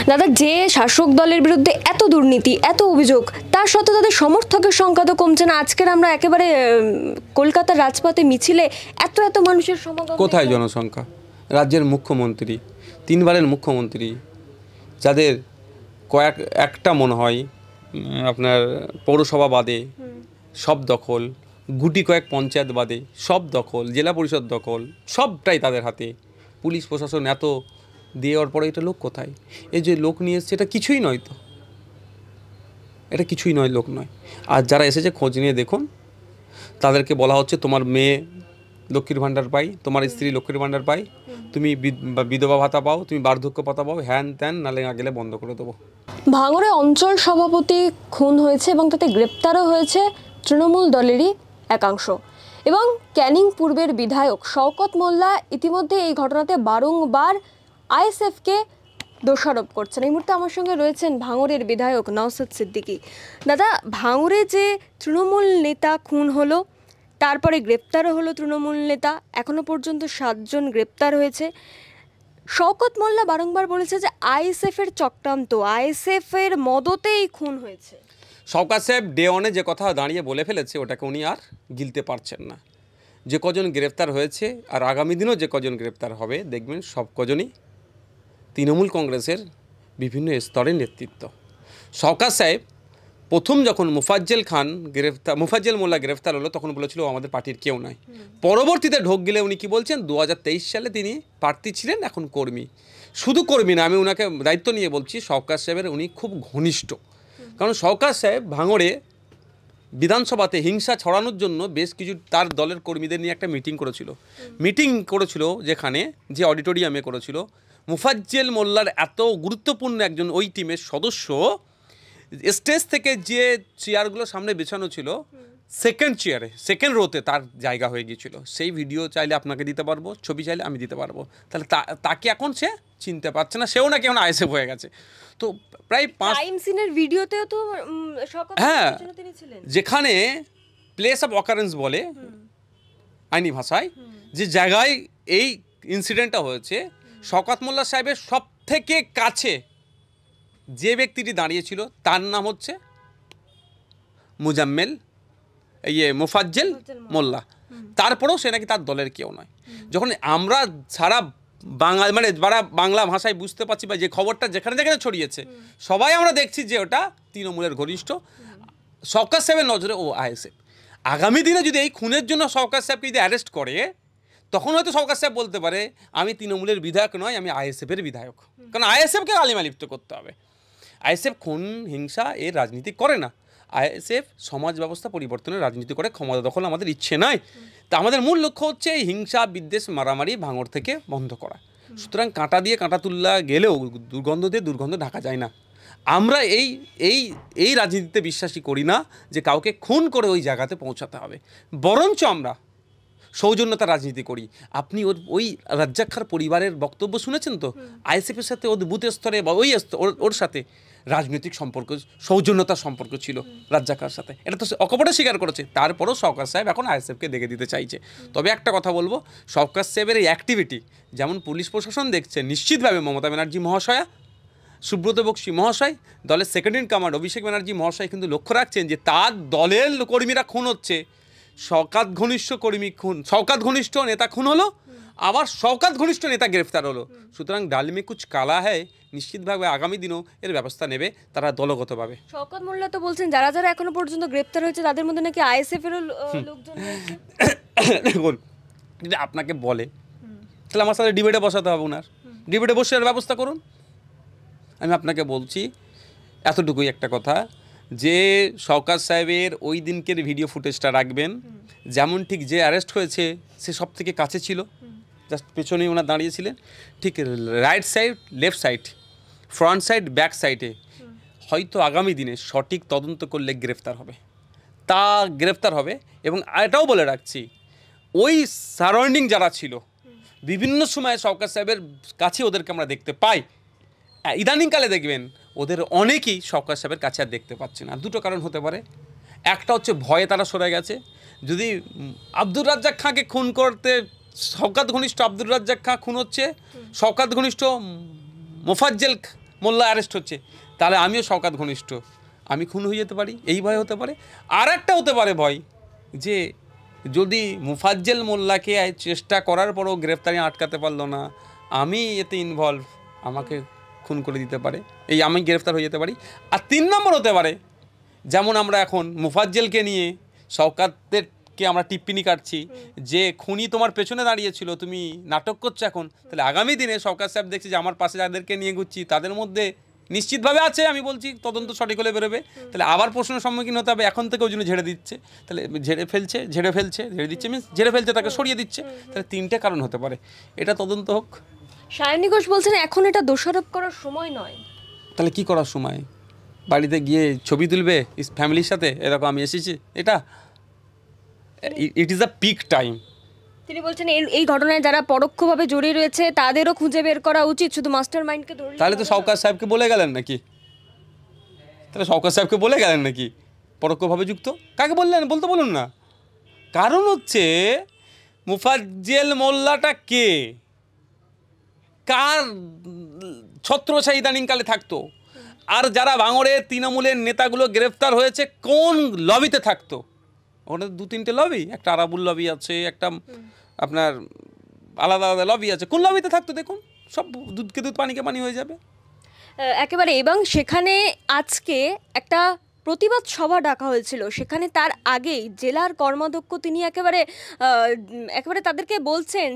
দাদা, যে শাসক দলের বিরুদ্ধে এত দুর্নীতি, এত অভিযোগ, তার সত্ত্বেও তাদের সমর্থকের সংখ্যা তো কমছে না। আজকের আমরা একেবারে কলকাতার রাজপথে মিছিলে এত এত মানুষের সমাগম। কোথায় জনসংখ্যা? রাজ্যের মুখ্যমন্ত্রী, 3 বারের মুখ্যমন্ত্রী, যাদের একটা মনে হয় আপনার পৌরসভা বাদে সব দখল, গুটি কয়েক পঞ্চায়েত বাদে সব দখল, জেলা পরিষদ দখল, সবটাই তাদের হাতে। পুলিশ প্রশাসন এত দেওয়ার পরে এটা লোক কোথায়? এই যে লোক নিয়ে এসছে, এটা কিছুই নয় তো, এটা কিছুই নয়, লোক নয়। আর যারা এসেছে খোঁজ নিয়ে দেখুন, তাদেরকে বলা হচ্ছে তোমার মেয়ে লক্ষ্মীর ভাণ্ডার পাই, তোমার স্ত্রী লক্ষ্মীর ভাণ্ডার পাই, তুমি বিধবা ভাতা পাও, তুমি বার্ধক্য ভাতা পাও, হ্যান ত্যান, নালে গেলে বন্ধ করে দেবো। ভাঙড়ে অঞ্চল সভাপতি খুন হয়েছে এবং তাতে গ্রেপ্তারও হয়েছে তৃণমূল দলেরই একাংশ। এবং ক্যানিং পূর্বের বিধায়ক শওকত মোল্লা ইতিমধ্যে এই ঘটনাতে বারংবার আইএসএফকে দোষারোপ করছেন। এই মুহূর্তে আমার সঙ্গে রয়েছেন ভাঙড়ের বিধায়ক নওসাদ সিদ্দিকী। দাদা, ভাঙড়ে যে তৃণমূল নেতা খুন হলো, তারপরে গ্রেপ্তারও হলো তৃণমূল নেতা, এখনো পর্যন্ত 7 জন গ্রেপ্তার হয়েছে। শওকত মোল্লা বারংবার বলেছে যে আইএসএফের চক্রান্ত, আইএসএফের মদতেই খুন হয়েছে। শওকত সাহেব ডে ওয়ানে যে কথা দাঁড়িয়ে বলে ফেলেছে, ওটাকে উনি আর গিলতে পারছেন না। যে কজন গ্রেপ্তার হয়েছে আর আগামী দিনেও যে কজন গ্রেপ্তার হবে, দেখবেন সব কজনই তৃণমূল কংগ্রেসের বিভিন্ন স্তরের নেতৃত্ব। শওকত সাহেব প্রথম যখন মুফাজ্জল মোল্লা গ্রেফতার হলো, তখন বলেছিল আমাদের পার্টির কেউ নয়। পরবর্তীতে ঢোক গেলে উনি কি বলছেন, 2023 সালে তিনি প্রার্থী ছিলেন, এখন কর্মী। শুধু কর্মী না, আমি ওনাকে দায়িত্ব নিয়ে বলছি, শওকত সাহেবের উনি খুব ঘনিষ্ঠ। কারণ শওকত সাহেব ভাঙড়ে বিধানসভাতে হিংসা ছড়ানোর জন্য বেশ কিছু তার দলের কর্মীদের নিয়ে একটা মিটিং করেছিল, যেখানে যে অডিটোরিয়ামে করেছিল। মুফাজ্জল মোল্লার এত গুরুত্বপূর্ণ একজন ওই টিমের সদস্য, স্টেজ থেকে যে চেয়ারগুলো সামনে বিছানো ছিল, সেকেন্ড রোতে তার জায়গা হয়ে গিয়েছিল। সেই ভিডিও চাইলে আপনাকে দিতে পারবো, ছবি চাইলে আমি দিতে পারবো। তাহলে তাকে এখন সে চিনতে পারছে না, সেও নাকি এখন আইএসএফ হয়ে গেছে। তো প্রায় 5 টাইম সিনের ভিডিওতেও তো হ্যাঁ, যেখানে প্লেস অফ অকারেন্স বলে আইনি ভাষায়, যে জায়গায় এই ইনসিডেন্টটা হয়েছে, শওকত মোল্লা সাহেবের সব থেকে কাছে যে ব্যক্তিটি দাঁড়িয়েছিল তার নাম হচ্ছে মুফাজ্জল মোল্লা। তারপরেও সে নাকি তার দলের কেউ নয়। যখন আমরা সারা বাংলা ভাষায় বুঝতে পারছি, বা যে খবরটা যেখানে যেখানে ছড়িয়েছে, সবাই আমরা দেখছি যে ওটা তৃণমূলের ঘনিষ্ঠ। শওকত সাহেবের নজরে ও আইএসএফ। আগামী দিনে যদি এই খুনের জন্য শওকত সাহেবকে যদি অ্যারেস্ট করে, তখন হয়তো শওকত সাহেব বলতে পারে আমি তৃণমূলের বিধায়ক নয়, আমি আইএসএফের বিধায়ক। কারণ আইএসএফকে কালিমা লিপ্ত করতে হবে। আইএসএফ খুন হিংসা এর রাজনীতি করে না। আইএসএফ সমাজ ব্যবস্থা পরিবর্তনের রাজনীতি করে, ক্ষমতা দখল আমাদের ইচ্ছে নয়। তা আমাদের মূল লক্ষ্য হচ্ছে এই হিংসা, বিদ্বেষ, মারামারি ভাঙড় থেকে বন্ধ করা। সুতরাং কাঁটা দিয়ে কাঁটা তুল্লা গেলেও দুর্গন্ধ দিয়ে দুর্গন্ধ ঢাকা যায় না। আমরা এই রাজনীতিতে বিশ্বাসী করি না যে কাউকে খুন করে ওই জায়গাতে পৌঁছাতে হবে। বরঞ্চ আমরা সৌজন্যতা রাজনীতি করি। আপনি ওই রাজ্জাক খাঁর পরিবারের বক্তব্য শুনেছেন তো, আইএসএফের সাথে ওর বুথ স্তরে বা ওর সাথে রাজনৈতিক সম্পর্ক, সৌজন্যতার সম্পর্ক ছিল রাজ্জাক খাঁর সাথে। এটা তো অকপটে স্বীকার করেছে। তারপরেও শওকত সাহেব এখন আইএসএফকে দেখে দিতে চাইছে। তবে একটা কথা বলবো, শওকত সাহেবের এই অ্যাক্টিভিটি যেমন পুলিশ প্রশাসন দেখছে, নিশ্চিতভাবে মমতা ব্যানার্জি মহাশয়া, সুব্রত বক্সী মহাশয়, দলের second in command Abhishek Banerjee মহাশয় কিন্তু লক্ষ্য রাখছেন যে তার দলের কর্মীরা খুন হচ্ছে। শওকত ঘনিষ্ঠ নেতা খুন হলো, আবার শওকত ঘনিষ্ঠ নেতা গ্রেফতার হলো। সুতরাং ডাল মে কুছ কালা হয়, নিশ্চিতভাবে আগামী দিনও এর ব্যবস্থা নেবে তারা দলগতভাবে। শওকত মোল্লা তো বলছেন যারা যারা এখনো পর্যন্ত গ্রেপ্তার হয়েছে তাদের মধ্যে নাকি আইএসএফ-এর লোকজন রয়েছে। দেখুন, যদি আপনাকে বলে, তাহলে আমার সাথে ডিবেটে বসাতে হবে। ওনার ডিবেটে বসে ব্যবস্থা করুন। আমি আপনাকে বলছি এতটুকুই একটা কথা, যে শওকত সাহেবের ওই দিনকের ভিডিও ফুটেজটা রাখবেন। যেমন ঠিক যে অ্যারেস্ট হয়েছে সে সব থেকে কাছে ছিল, জাস্ট পেছনেই ওনার দাঁড়িয়েছিলেন। ঠিক right side, left side, front side, back সাইডে হয়তো আগামী দিনে সঠিক তদন্ত করলে গ্রেফতার হবে। এবং এটাও বলে রাখছি, ওই সারাউন্ডিং যারা ছিল বিভিন্ন সময় শওকত সাহেবের কাছে ওদেরকে আমরা দেখতে পাই। ইদানিংকালে দেখবেন ওদের অনেকেই শওকত সাহেবের কাছে আর দেখতে পাচ্ছে না। দুটো কারণ হতে পারে। একটা হচ্ছে ভয়ে তারা সরে গেছে। যদি আব্দুর রাজ্জাক খাঁকে খুন করতে শওকত ঘনিষ্ঠ আব্দুর রাজ্জাক খাঁ খুন হচ্ছে, শওকত ঘনিষ্ঠ মুফাজ্জল মোল্লা অ্যারেস্ট হচ্ছে, তাহলে আমিও শওকত ঘনিষ্ঠ, আমি খুন হয়ে যেতে পারি, এই ভয় হতে পারে। আর একটা হতে পারে ভয়, যে যদি মুফাজ্জেল মোল্লাকে চেষ্টা করার পরও গ্রেফতারি আটকাতে পারলো না, আমি এতে ইনভলভ, আমাকে খুন করে দিতে পারে, এই আমি গ্রেফতার হয়ে যেতে পারি। আর 3 নম্বর হতে পারে, যেমন আমরা এখন মুফাজ্জেলকে নিয়ে শওকতদেরকে আমরা টিপ্পিনি কাটছি যে খুনি তোমার পেছনে দাঁড়িয়েছিল, তুমি নাটক করছো এখন, তাহলে আগামী দিনে শওকত সাহেব দেখছি যে আমার পাশে যাদেরকে নিয়ে ঘুরছি তাদের মধ্যে নিশ্চিতভাবে আছে, আমি বলছি তদন্ত সঠিক হলে বেরোবে, তাহলে আবার প্রশ্নের সম্মুখীন হতে হবে। এখন থেকে ওই জন্য ঝেড়ে দিচ্ছে, তাহলে ঝেড়ে দিচ্ছে মিনস ঝেড়ে ফেলছে, তাকে সরিয়ে দিচ্ছে, তাহলে 3টে কারণ হতে পারে। এটা তদন্ত হোক। সায়নী ঘোষ বলছেন এখন এটা দোষারোপ করার সময় নয়। তাহলে কি করার সময়? বাড়িতে গিয়ে ছবি তুলবে ফ্যামিলির সাথে, এরকম আমি এসেছি, এটা it is a peak time. তিনি বলছেন এই ঘটনায় যারা পরোক্ষভাবে জড়িয়ে রয়েছে তাদেরও খুঁজে বের করা উচিত, শুধু মাস্টার মাইন্ডকে ধরে। তাহলে তো শওকত সাহেবকে বলে গেলেন নাকি? পরোক্ষভাবে যুক্ত? কাকে বললেন? বলতে বলুন না। কারণ হচ্ছে মুফাজ্জেল মোল্লাটা কে, কার ছত্রছায়া ইদানিংকালে থাকতো, আর যারা ভাঙড়ের তৃণমূলের নেতাগুলো গ্রেফতার হয়েছে কোন লবিতে থাকতো? ওখানে 2-3টে লবি, একটা আরাবুল লবি আছে, একটা আপনার আলাদা আলাদা লবি আছে, কোন লবিতে থাকতো দেখুন, সব দুধকে দুধ পানিকে পানি হয়ে যাবে একেবারে। এবং সেখানে আজকে একটা প্রতিবাদ সভা ডাকা হয়েছিল, সেখানে তার আগেই জেলার কর্মাধ্যক্ষ তিনি একেবারে তাদেরকে বলছেন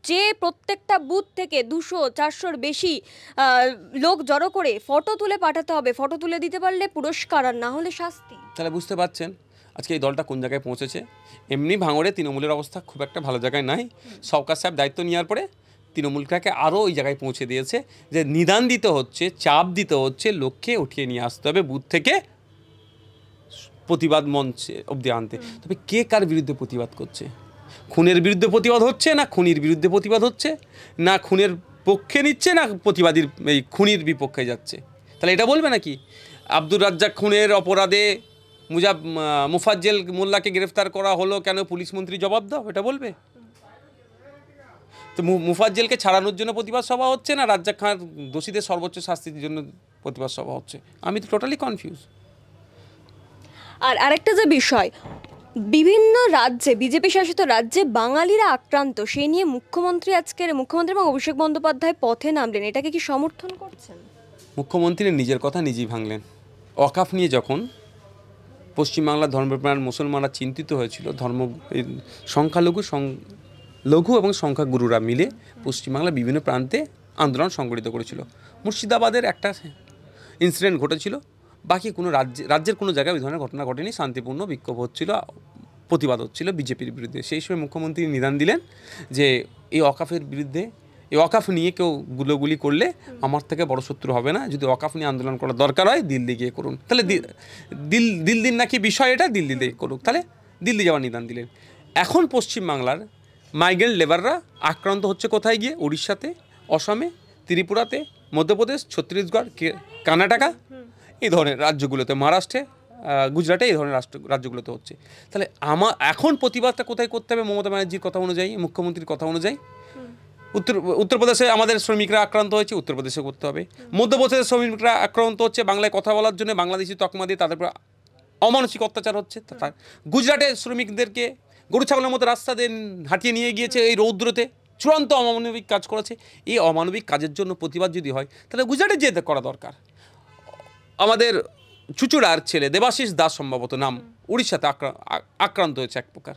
যে প্রত্যেকটা বুথ থেকে 200-400-র বেশি লোক জড়ো করে ফটো তুলে পাঠাতে হবে, ফটো তুলে দিতে পারলে পুরস্কার, আর না হলে শাস্তি। তাহলে বুঝতে পারছেন আজকে এই দলটা কোন জায়গায় পৌঁছেছে। এমনি ভাঙড়ে তৃণমূলের অবস্থা খুব একটা ভালো জায়গায় নাই। শওকত সাহেব দায়িত্ব নেওয়ার পরে তৃণমূলটাকে আরও ওই জায়গায় পৌঁছে দিয়েছে যে নিদান দিতে হচ্ছে, চাপ দিতে হচ্ছে, লোককে উঠিয়ে নিয়ে আসতে হবে বুথ থেকে প্রতিবাদ মঞ্চে অবধি আনতে। তবে কে কার বিরুদ্ধে প্রতিবাদ করছে? খুনের বিরুদ্ধে প্রতিবাদ হচ্ছে, না খুনির বিরুদ্ধে প্রতিবাদ হচ্ছে, না খুনের পক্ষে নিচ্ছে, না প্রতিবাদীর এই খুনির বিপক্ষে যাচ্ছে? তাহলে এটা বলবে নাকি আব্দুর রাজ্জাক খুনের অপরাধে মুফাজ্জেল মোল্লাকে গ্রেফতার করা হলো কেন, পুলিশ মন্ত্রী জবাব দাও, এটা বলবে? তো মুফাজ্জেলকে ছাড়ানোর জন্য প্রতিবাদ সভা হচ্ছে, না রাজ্জাক খান দোষীদের সর্বোচ্চ শাস্তির জন্য প্রতিবাদ সভা হচ্ছে? আমি তো টোটালি কনফিউজ। আর আরেকটা যে বিষয়, বিভিন্ন রাজ্যে, বিজেপি শাসিত রাজ্যে বাঙালিরা আক্রান্ত, সেই নিয়ে মুখ্যমন্ত্রী এবং অভিষেক বন্দ্যোপাধ্যায় পথে নামলেন, এটাকে কি সমর্থন করছেন? মুখ্যমন্ত্রী নিজের কথা নিজেই ভাঙলেন। ওয়াকফ নিয়ে যখন পশ্চিমবাংলার ধর্মপ্রাণ মুসলমানরা চিন্তিত হয়েছিল, লঘু এবং সংখ্যাগুরুরা মিলে পশ্চিমবাংলার বিভিন্ন প্রান্তে আন্দোলন সংগঠিত করেছিল। মুর্শিদাবাদের একটা ইনসিডেন্ট ঘটেছিল, বাকি কোনো রাজ্যের কোনো জায়গায় ওই ধরনের ঘটনা ঘটেনি। শান্তিপূর্ণ বিক্ষোভ হচ্ছিল, প্রতিবাদ হচ্ছিল বিজেপির বিরুদ্ধে। সেই সময় মুখ্যমন্ত্রী নিদান দিলেন যে এই ওয়াকফের বিরুদ্ধে, এই ওয়াকফ নিয়ে কেউ গুলোগুলি করলে আমার থেকে বড় শত্রু হবে না, যদি ওয়াকফ নিয়ে আন্দোলন করার দরকার হয় দিল্লি গিয়ে করুন। তাহলে দিল্লির নাকি বিষয় এটা, দিল্লিতে করুক, তাহলে দিল্লি যাওয়ার নিদান দিলেন। এখন পশ্চিমবাংলার মাইগ্রেন্ট লেবাররা আক্রান্ত হচ্ছে কোথায় গিয়ে? উড়িষ্যাতে, অসমে, ত্রিপুরাতে, মধ্যপ্রদেশ, ছত্তিশগড়, কর্ণাটকা, এই ধরনের রাজ্যগুলোতে, মহারাষ্ট্রে, গুজরাটে, এই ধরনের রাজ্যগুলোতে হচ্ছে। তাহলে এখন প্রতিবাদটা কোথায় করতে হবে? মমতা ব্যানার্জির কথা অনুযায়ী, মুখ্যমন্ত্রীর কথা অনুযায়ী উত্তরপ্রদেশে আমাদের শ্রমিকরা আক্রান্ত হয়েছে, উত্তরপ্রদেশে করতে হবে। মধ্যপ্রদেশের শ্রমিকরা আক্রান্ত হচ্ছে বাংলায় কথা বলার জন্য, বাংলাদেশি তকমা দিয়ে তাদের উপর অমানসিক অত্যাচার হচ্ছে। গুজরাটের শ্রমিকদেরকে গরু ছাগলের মতো রাস্তা দিয়ে হাঁটিয়ে নিয়ে গিয়েছে এই রৌদ্রতে, চূড়ান্ত অমানবিক কাজ করেছে। এই অমানবিক কাজের জন্য প্রতিবাদ যদি হয় তাহলে গুজরাটে যেতে করা দরকার। আমাদের চুচুড়ার ছেলে দেবাশিস দাস সম্ভবত নাম, উড়িষ্যাতে আক্রান্ত হয়েছে এক প্রকার,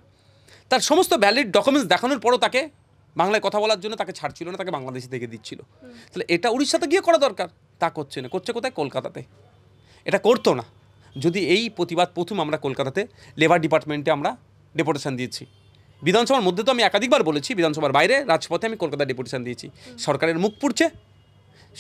তার সমস্ত ভ্যালিড ডকুমেন্টস দেখানোর পরও তাকে বাংলায় কথা বলার জন্য তাকে ছাড়ছিল না, তাকে বাংলাদেশি থেকে দিচ্ছিল। তাহলে এটা উড়িষ্যাতে গিয়ে করা দরকার, তা করছে না। করছে কোথায়? কলকাতাতে। এটা করতো না যদি এই প্রতিবাদ প্রথম আমরা কলকাতাতে লেবার ডিপার্টমেন্টে আমরা ডেপুটেশন দিয়েছি। বিধানসভার মধ্যে তো আমি একাধিকবার বলেছি, বিধানসভার বাইরে রাজপথে আমি কলকাতায় ডেপুটেশন দিয়েছি। সরকারের মুখ পুড়ছে,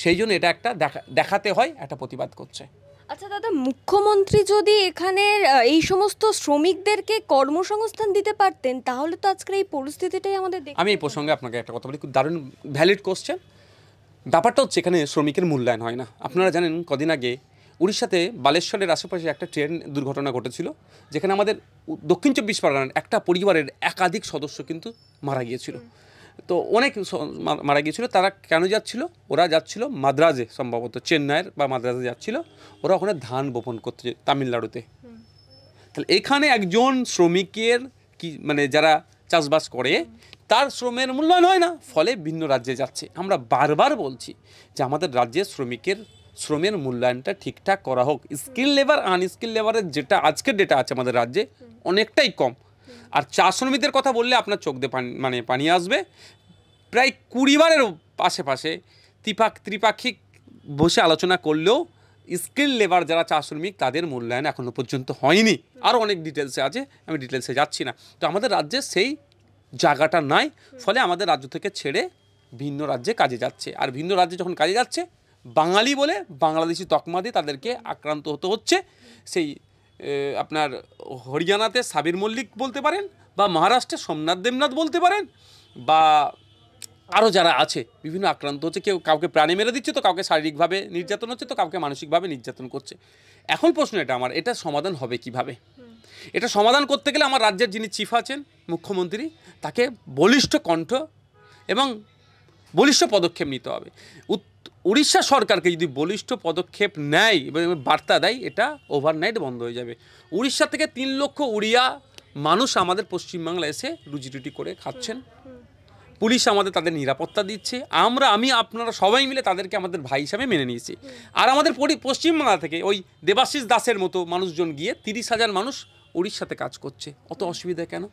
সেই জন্য এটা একটা দেখাতে হয় একটা প্রতিবাদ করছে। আচ্ছা দাদা, মুখ্যমন্ত্রী যদি এখানে এই সমস্ত শ্রমিকদেরকে কর্মসংস্থান দিতে পারতেন তাহলে তো আজকের এই পরিস্থিতিটাই আমাদের আমি এই প্রসঙ্গে আপনাকে একটা কথা বলি, খুব দারুণ ভ্যালিড কোশ্চেন। ব্যাপারটা হচ্ছে এখানে শ্রমিকের মূল্যায়ন হয় না। আপনারা জানেন কদিন আগে উড়িষ্যাতে বালেশ্বরের আশেপাশে একটা ট্রেন দুর্ঘটনা ঘটেছিল, যেখানে আমাদের দক্ষিণ 24 পরগনার একটা পরিবারের একাধিক সদস্য কিন্তু মারা গিয়েছিল। তো অনেক মারা গিয়েছিল। তারা কেন যাচ্ছিল? ওরা যাচ্ছিল মাদ্রাজে, সম্ভবত চেন্নাইয়ের বা মাদ্রাজে যাচ্ছিল, ওরা ওখানে ধান বপন করতে তামিলনাড়ুতে। তাহলে এখানে একজন শ্রমিকের কি মানে যারা চাষবাস করে তার শ্রমের মূল্যায়ন হয় না, ফলে ভিন্ন রাজ্যে যাচ্ছে। আমরা বারবার বলছি যে আমাদের রাজ্যের শ্রমের মূল্যায়নটা ঠিকঠাক করা হোক। স্কিল লেবার আনস্কিল লেবারের যেটা আজকের ডেটা আছে আমাদের রাজ্যে অনেকটাই কম। আর চা শ্রমিকদের কথা বললে আপনার চোখ দিয়ে পানি আসবে। প্রায় 20 বারের আশেপাশে ত্রিপাক্ষিক বসে আলোচনা করলেও স্কিল লেবার যারা চা শ্রমিক তাদের মূল্যায়ন এখনও পর্যন্ত হয়নি। আরও অনেক ডিটেলসে আছে, আমি ডিটেলসে যাচ্ছি না। তো আমাদের রাজ্যে সেই জায়গাটা নাই, ফলে আমাদের রাজ্য থেকে ছেড়ে ভিন্ন রাজ্যে কাজে যাচ্ছে। আর ভিন্ন রাজ্যে যখন কাজে যাচ্ছে, বাঙালি বলে বাংলাদেশি তকমা দিয়ে তাদেরকে আক্রান্ত হতে হচ্ছে। সেই আপনার হরিয়ানাতে সাবির মল্লিক বলতে পারেন, বা মহারাষ্ট্রে সোমনাথ দেবনাথ বলতে পারেন, বা আরও যারা আছে বিভিন্ন আক্রান্ত হচ্ছে। কেউ কাউকে প্রাণে মেরে দিচ্ছে, তো কাউকে শারীরিকভাবে নির্যাতন হচ্ছে, তো কাউকে মানসিকভাবে নির্যাতন করছে। এখন প্রশ্ন এটা সমাধান হবে কিভাবে? এটা সমাধান করতে গেলে আমার রাজ্যের যিনি চিফ আছেন, মুখ্যমন্ত্রী, তাকে বলিষ্ঠ কণ্ঠ এবং বলিষ্ঠ পদক্ষেপ নিতে হবে। উড়িষ্যা সরকারকে যদি বলিষ্ঠ পদক্ষেপ নেয় এবং বার্তা দেয়, এটা ওভারনাইট বন্ধ হয়ে যাবে। উড়িষ্যা থেকে 3 লক্ষ উড়িয়া মানুষ আমাদের পশ্চিমবাংলায় এসে রুজিরুটি করে খাচ্ছেন। পুলিশ আমাদের তাদের নিরাপত্তা দিচ্ছে। আমি আপনারা সবাই মিলে তাদেরকে আমাদের ভাই হিসাবে মেনে নিয়েছি। আর আমাদের পশ্চিমবাংলা থেকে ওই দেবাশিস দাসের মতো মানুষজন গিয়ে 30,000 মানুষ উড়িষ্যাতে কাজ করছে। অত অসুবিধা কেন?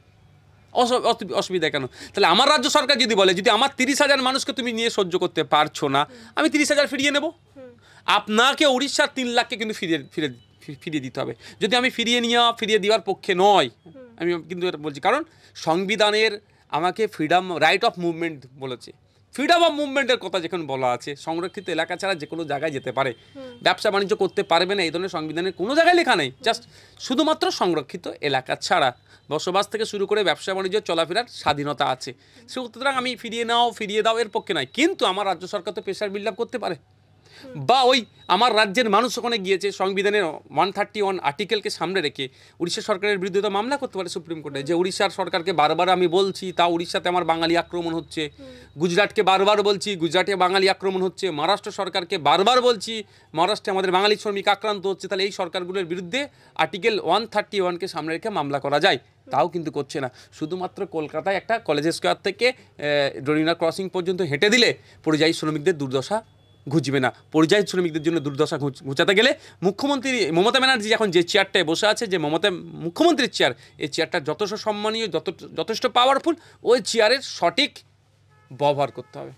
অসুবিধা কেন? তাহলে আমার রাজ্য সরকার যদি বলে, যদি আমার 30,000 মানুষকে তুমি নিয়ে সহ্য করতে পারছো না, আমি 30,000 ফিরিয়ে নেব। আপনাকে উড়িষ্যার 3 লাখকে কিন্তু ফিরিয়ে দিতে হবে। যদি আমি ফিরিয়ে দেওয়ার পক্ষে নয়, আমি কিন্তু এটা বলছি, কারণ সংবিধানের আমাকে রাইট অফ মুভমেন্ট বলেছে। ফ্রিডম অফ মুভমেন্টের কথা যেখানে বলা আছে, সংরক্ষিত এলাকা ছাড়া যে কোনো জায়গায় যেতে পারে, ব্যবসা বাণিজ্য করতে পারবে না, এই ধরনের সংবিধানের কোনো জায়গায় লেখা নেই। জাস্ট শুধুমাত্র সংরক্ষিত এলাকা ছাড়া বসবাস থেকে শুরু করে ব্যবসা বাণিজ্য চলাফেরার স্বাধীনতা আছে। সুতরাং আমি ফিরিয়ে দাও এর পক্ষে নয়। কিন্তু আমার রাজ্য সরকার তো প্রেশার বিল্ড আপ করতে পারে, বা ওই আমার রাজ্যের মানুষ ওখানে গিয়েছে, সংবিধানের 131 আর্টিকেলকে সামনে রেখে উড়িষ্যা সরকারের বিরুদ্ধে তো মামলা করতে পারে সুপ্রিম কোর্টে, যে উড়িষ্যার সরকারকে বারবার আমি বলছি, তা উড়িষ্যাতে আমার বাঙালি আক্রমণ হচ্ছে। গুজরাটকে বারবার বলছি, গুজরাটে বাঙালি আক্রমণ হচ্ছে। মহারাষ্ট্র সরকারকে বারবার বলছি, মহারাষ্ট্রে আমাদের বাঙালি শ্রমিক আক্রান্ত হচ্ছে। তাহলে এই সরকারগুলোর বিরুদ্ধে আর্টিকেল 131কে সামনে রেখে মামলা করা যায়। তাও কিন্তু করছে না। শুধুমাত্র কলকাতায় একটা কলেজ স্কোয়ার থেকে ডরিনা ক্রসিং পর্যন্ত হেঁটে দিলে পরিযায়ী শ্রমিকদের দুর্দশা ঘুচবে না। পরিযায়ী শ্রমিকদের জন্য দুর্দশা ঘুচাতে গেলে মুখ্যমন্ত্রী মমতা ব্যানার্জি এখন যে চেয়ারটায় বসে আছে, যে মুখ্যমন্ত্রীর চেয়ার, এই চেয়ারটা যথেষ্ট সম্মানীয়, যথেষ্ট পাওয়ারফুল, ওই চেয়ারের সঠিক ব্যবহার করতে হবে।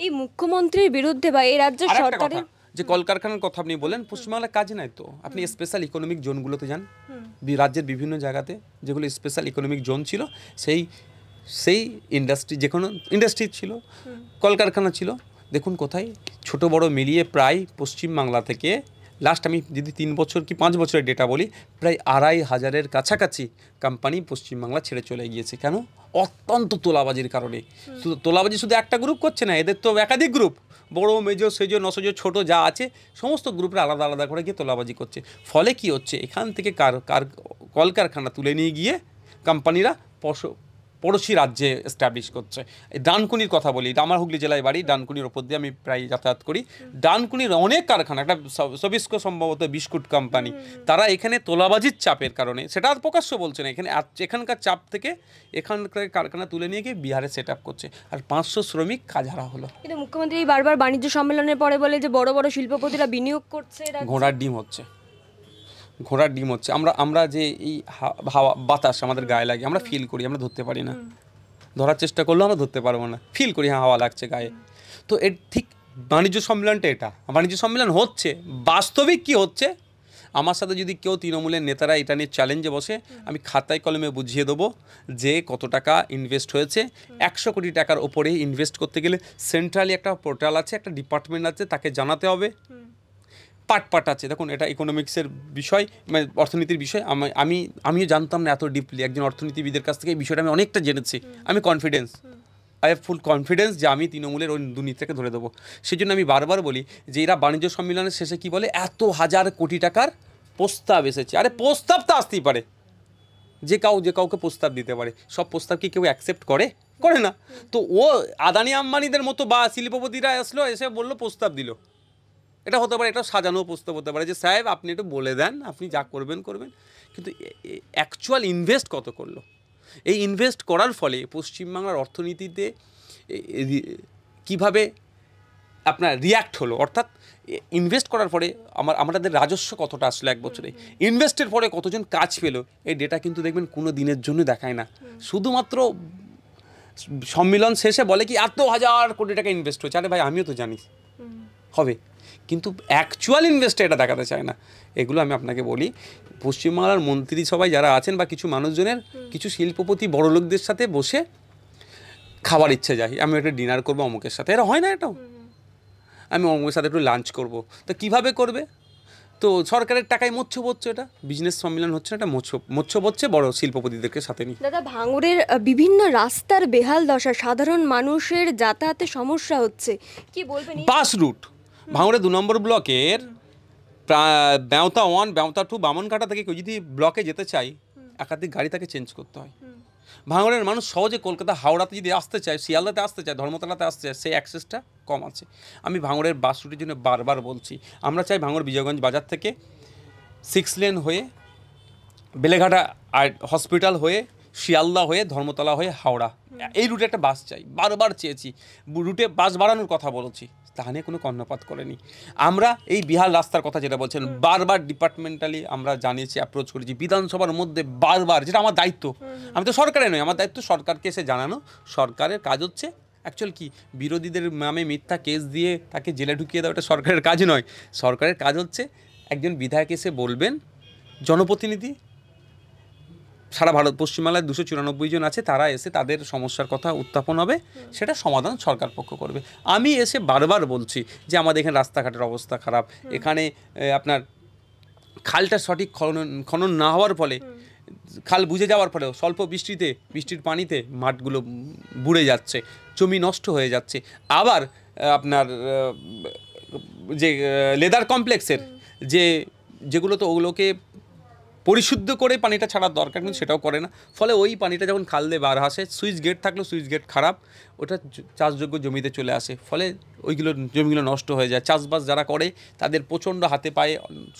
এই মুখ্যমন্ত্রীর বিরুদ্ধে বা এই রাজ্যের সরকারের যে কলকারখানার কথা আপনি বলেন, পশ্চিমবাংলার কাজে নাই তো, আপনি স্পেশাল ইকোনমিক জোনগুলোতে যান, রাজ্যের বিভিন্ন জায়গাতে যেগুলো স্পেশাল ইকোনমিক জোন ছিল, সেই ইন্ডাস্ট্রি, যে কোনো ইন্ডাস্ট্রি ছিল, কলকারখানা ছিল, দেখুন কোথায় ছোট বড় মিলিয়ে প্রায় পশ্চিমবাংলা থেকে লাস্ট আমি যদি 3 বছর কি 5 বছরের ডেটা বলি, প্রায় 2,500-এর কাছাকাছি কোম্পানি পশ্চিমবাংলা ছেড়ে চলে গিয়েছে। কেন? অত্যন্ত তোলাবাজির কারণে। তোলাবাজি শুধু একটা গ্রুপ করছে না, এদের তো একাধিক গ্রুপ, বড় মেজো সেজো নসজো ছোটো যা আছে সমস্ত গ্রুপের আলাদা আলাদা করে গিয়ে তোলাবাজি করছে। ফলে কি হচ্ছে, এখান থেকে কলকারখানা তুলে নিয়ে গিয়ে কোম্পানিরা পড়োশি রাজ্যে এস্টাবলিশ করছে। ডানকুনির কথা বলি, আমার হুগলি জেলায় বাড়ি, ডানকুনির ওপর দিয়ে আমি প্রায় যাতায়াত করি। ডানকুনির অনেক কারখানা, একটা সবিস্কো সম্ভবত বিস্কুট কোম্পানি, তারা এখানে তোলাবাজির চাপের কারণে, সেটা আর প্রকাশ্য বলছে না, এখানকার চাপ থেকে এখানকার কারখানা তুলে নিয়ে গিয়ে বিহারে সেট আপ করছে, আর 500 শ্রমিক কাজ হারা হলো। কিন্তু মুখ্যমন্ত্রী বারবার বাণিজ্য সম্মেলনের পরে বলে যে বড় বড় শিল্পপতিরা বিনিয়োগ করছে। ঘোড়ার ডিম হচ্ছে। আমরা যে এই হাওয়া বাতাস আমাদের গায়ে লাগে, আমরা ফিল করি, আমরা ধরতে পারি না। ধরার চেষ্টা করলেও আমরা ধরতে পারবো না, ফিল করি হ্যাঁ হাওয়া লাগছে গায়ে। তো এর ঠিক বাণিজ্য সম্মেলনটা, এটা বাণিজ্য সম্মেলন হচ্ছে, বাস্তবিক কি হচ্ছে, আমার সাথে যদি কেউ তৃণমূলের নেতারা এটা নিয়ে চ্যালেঞ্জে বসে, আমি খাতায় কলমে বুঝিয়ে দেবো যে কত টাকা ইনভেস্ট হয়েছে। 100 কোটি টাকার ওপরে ইনভেস্ট করতে গেলে সেন্ট্রালি একটা পোর্টাল আছে, একটা ডিপার্টমেন্ট আছে, তাকে জানাতে হবে। পাট আছে, দেখুন এটা ইকোনমিক্সের বিষয়, মানে অর্থনীতির বিষয়। আমিও জানতাম না এত ডিপলি, একজন অর্থনীতিবিদের কাছ থেকে এই বিষয়টা আমি অনেকটা জেনেছি। আমি আই হ্যাভ ফুল কনফিডেন্স যে আমি তৃণমূলের ওই দুর্নীতিটাকে ধরে দেবো। সেই জন্য আমি বারবার বলি যে এরা বাণিজ্য সম্মেলনের শেষে কি বলে, এত 1000 কোটি টাকার প্রস্তাব এসেছে। আরে প্রস্তাব তো আসতেই পারে, যে কাউকে প্রস্তাব দিতে পারে, সব প্রস্তাব কি কেউ অ্যাকসেপ্ট করে? করে না। তো ও আদানি আম্বানিদের মতো বা শিল্পপতিরা আসলো, এসে বললো, প্রস্তাব দিল, এটা হতে পারে, এটা সাজানো প্রস্তাব হতে পারে যে সাহেব আপনি একটু বলে দেন, আপনি যা করবেন করবেন, কিন্তু অ্যাকচুয়াল ইনভেস্ট কত করলো? এই ইনভেস্ট করার ফলে পশ্চিমবাংলার অর্থনীতিতে কিভাবে আপনার রিয়্যাক্ট হলো, অর্থাৎ ইনভেস্ট করার পরে আমাদের রাজস্ব কতটা আসলো এক বছরে, ইনভেস্টের পরে কতজন কাজ পেলো, এই ডেটা কিন্তু দেখবেন কোনো দিনের জন্য দেখায় না। শুধুমাত্র সম্মেলন শেষে বলে কি এত 1000 কোটি টাকা ইনভেস্ট হয়েছে, আরে ভাই আমিও তো জানি হবে, কিন্তু অ্যাকচুয়াল ইনভেস্ট এটা দেখাতে চায় না। এগুলো আমি আপনাকে বলি, পশ্চিমবাংলার মন্ত্রিসভায় যারা আছেন বা কিছু মানুষজনের, কিছু শিল্পপতি বড় লোকদের সাথে বসে খাবার ইচ্ছে যায়, আমি একটা ডিনার করবো অমুকের সাথে, এরা হয় না, এটাও আমি অমুকের সাথে একটু লাঞ্চ করবো, তো কীভাবে করবে? তো সরকারের টাকায় মৎস্য বচ্ছে, এটা বিজনেস সম্মেলন হচ্ছে, এটা মৎস্য বচ্ছে বড় শিল্পপতিদেরকে সাথে নিয়ে। দাদা, ভাঙড়ের বিভিন্ন রাস্তার বেহাল দশা, সাধারণ মানুষের যাতায়াতে সমস্যা হচ্ছে, কি বলবেন? বাস রুট ভাঙড়ে 2 নম্বর ব্লকের বেওতা 1, বেওতা 2, বামনঘাটা থেকে কেউ যদি ব্লকে যেতে চাই, একাধিক গাড়ি তাকে চেঞ্জ করতে হয়। ভাঙড়ের মানুষ সহজে কলকাতা হাওড়াতে যদি আসতে চায়, শিয়ালদাতে আসতে চায়, ধর্মতলাতে আসতে চায়, সেই অ্যাক্সেসটা কম আছে। আমি ভাঙড়ের বাস রুটের জন্য বারবার বলছি, আমরা চাই ভাঙড় বিজয়গঞ্জ বাজার থেকে 6 লেন হয়ে বেলেঘাটা হসপিটাল হয়ে শিয়ালদা হয়ে ধর্মতলা হয়ে হাওড়া, এই রুটে একটা বাস চাই, বারবার চেয়েছি, রুটে বাস বাড়ানোর কথা বলেছি, তা নিয়ে কোনো কর্ণপাত করেনি। আমরা এই বিহার রাস্তার কথা যেটা বলছেন, বারবার ডিপার্টমেন্টালি আমরা জানিয়েছি, অ্যাপ্রোচ করেছি, বিধানসভার মধ্যে বারবার, যেটা আমার দায়িত্ব, আমি তো সরকারে নই, আমার দায়িত্ব সরকারকে এসে জানানো। সরকারের কাজ হচ্ছে অ্যাকচুয়াল কি, বিরোধীদের নামে মিথ্যা কেস দিয়ে তাকে জেলে ঢুকিয়ে দেওয়া, এটা সরকারের কাজ নয়। সরকারের কাজ হচ্ছে একজন বিধায়ক এসে বলবেন, জনপ্রতিনিধি সারা ভারত পশ্চিমবাংলায় 294 জন আছে, তারা এসে তাদের সমস্যার কথা উত্থাপন হবে, সেটা সমাধান সরকার পক্ষ করবে। আমি এসে বারবার বলছি যে আমাদের এখানে রাস্তাঘাটের অবস্থা খারাপ, এখানে আপনার খালটা সঠিক খনন না হওয়ার ফলে, খাল বুঝে যাওয়ার ফলেও স্বল্প বৃষ্টির পানিতে মাঠগুলো বুড়ে যাচ্ছে, জমি নষ্ট হয়ে যাচ্ছে। আবার আপনার যে লেদার কমপ্লেক্সের যেগুলো তো ওগুলোকে পরিশুদ্ধ করে পানিটা ছাড়ার দরকার, কিন্তু সেটাও করে না, ফলে ওই পানিটা যখন খাল দিয়ে বার আসে, সুইচ গেট থাকলেও সুইচ গেট খারাপ, ওটা চাষযোগ্য জমিতে চলে আসে, ফলে জমিগুলো নষ্ট হয়ে যায়। চাষবাস যারা করে তাদের প্রচণ্ড হাতে পায়ে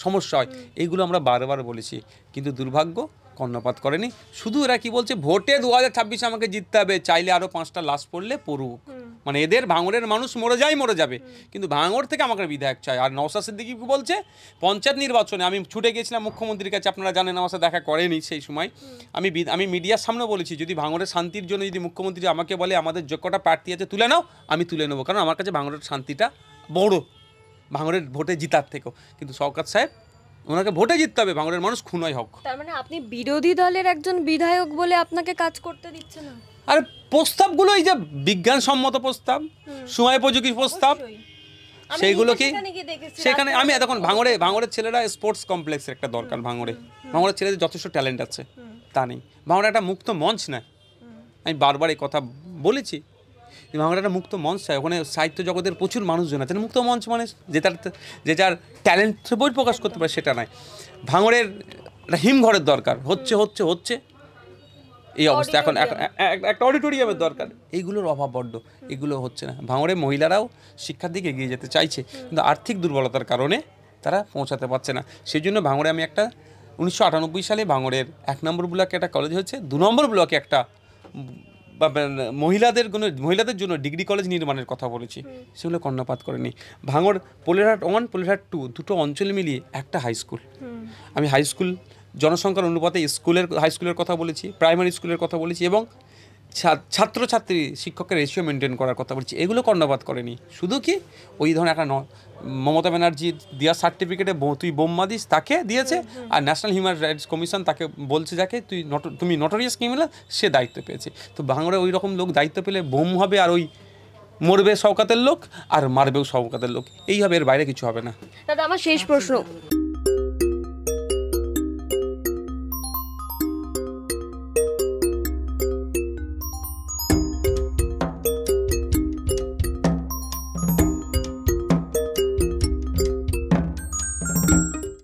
সমস্যা হয়। এইগুলো আমরা বারবার বলেছি, কিন্তু দুর্ভাগ্য কর্ণপাত করেনি। শুধু এরা কি বলছে, ভোটে 2026 আমাকে জিততে হবে, চাইলে আরও 5টা লাশ পড়লে পড়ুক, মানে এদের ভাঙড়ের মানুষ মরে যাবে, কিন্তু ভাঙড় থেকে আমাকে বিধায়ক চাই। আর নওশাদ সিদ্দিকী কি বলছে, পঞ্চায়েত নির্বাচনে আমি ছুটে গিয়েছিলাম মুখ্যমন্ত্রীর কাছে, আপনারা জানেন আমার সাথে দেখা করেনি সেই সময়, আমি মিডিয়ার সামনে বলেছি, যদি ভাঙড়ের শান্তির জন্য যদি মুখ্যমন্ত্রী আমাকে বলে আমাদের যোগ্যটা প্রার্থী আছে তুলে নাও, আমি তুলে নেবো, কারণ আমার কাছে ভাঙড়ের শান্তিটা বড়, ভাঙড়ের ভোটে জিতার থেকেও। কিন্তু শওকত সাহেব, ওনাকে ভোটে জিততে হবে, ভাঙড়ের মানুষ খুনই হোক। তার মানে আপনি বিরোধী দলের একজন বিধায়ক বলে আপনাকে কাজ করতে দিচ্ছে না? আর প্রস্তাবগুলো এই যে বিজ্ঞানসম্মত প্রস্তাব, সময়োপযোগী প্রস্তাব, সেইগুলো কি সেখানে আমি দেখুন, ভাঙড়ের ছেলেরা স্পোর্টস কমপ্লেক্সের একটা দরকার, ভাঙড়ের ছেলেদের যথেষ্ট ট্যালেন্ট আছে, তা নেই। ভাঙড়ে একটা মুক্ত মঞ্চ নাই, আমি বারবার এই কথা বলেছি, ভাঙড়ে একটা মুক্ত মঞ্চ চাই, ওখানে সাহিত্য জগতের প্রচুর মানুষজন আছেন, মুক্ত মঞ্চ মানে যে যার ট্যালেন্ট বই প্রকাশ করতে পারে, সেটা নয়। ভাঙড়ের একটা হিমঘরের দরকার, হচ্ছে এই অবস্থা। এখন একটা অডিটোরিয়ামের দরকার, এইগুলোর অভাব বড্ড, এগুলো হচ্ছে না। ভাঙড়ে মহিলারাও শিক্ষার দিকে এগিয়ে যেতে চাইছে, কিন্তু আর্থিক দুর্বলতার কারণে তারা পৌঁছাতে পারছে না। সেই জন্য ভাঙড়ে আমি একটা 1998 সালে ভাঙড়ের 1 নম্বর ব্লকে একটা কলেজ হয়েছে, 2 নম্বর ব্লকে একটা মহিলাদের জন্য ডিগ্রি কলেজ নির্মাণের কথা বলেছি, সেগুলো কর্ণপাত করেনি। ভাঙড় পোলেরহাট 1, পোলেরহাট 2 দুটো অঞ্চল মিলিয়ে একটা হাই স্কুল, আমি হাই স্কুল জনসংখ্যার অনুপাতে হাই স্কুলের কথা বলেছি, প্রাইমারি স্কুলের কথা বলেছি, এবং ছাত্রছাত্রী শিক্ষকের রেশিও মেনটেন করার কথা বলছি, এগুলো কর্ণপাত করেনি। শুধু কি ওই ধরনের একটা মমতা ব্যানার্জির দেওয়া সার্টিফিকেটে তুই বোম্মা দিস, তাকে দিয়েছে, আর ন্যাশনাল হিউম্যান রাইটস কমিশন তাকে বলছে যাকে তুমি নটোরিয়াস ক্রিমিনাল, সে দায়িত্ব পেয়েছে। তো ভাঙড়ে ওই রকম লোক দায়িত্ব পেলে বোম হবে, আর ওই মরবে শওকতের লোক আর মারবেও শওকতের লোক, এই হবে, এর বাইরে কিছু হবে না। দাদা, আমার শেষ প্রশ্ন,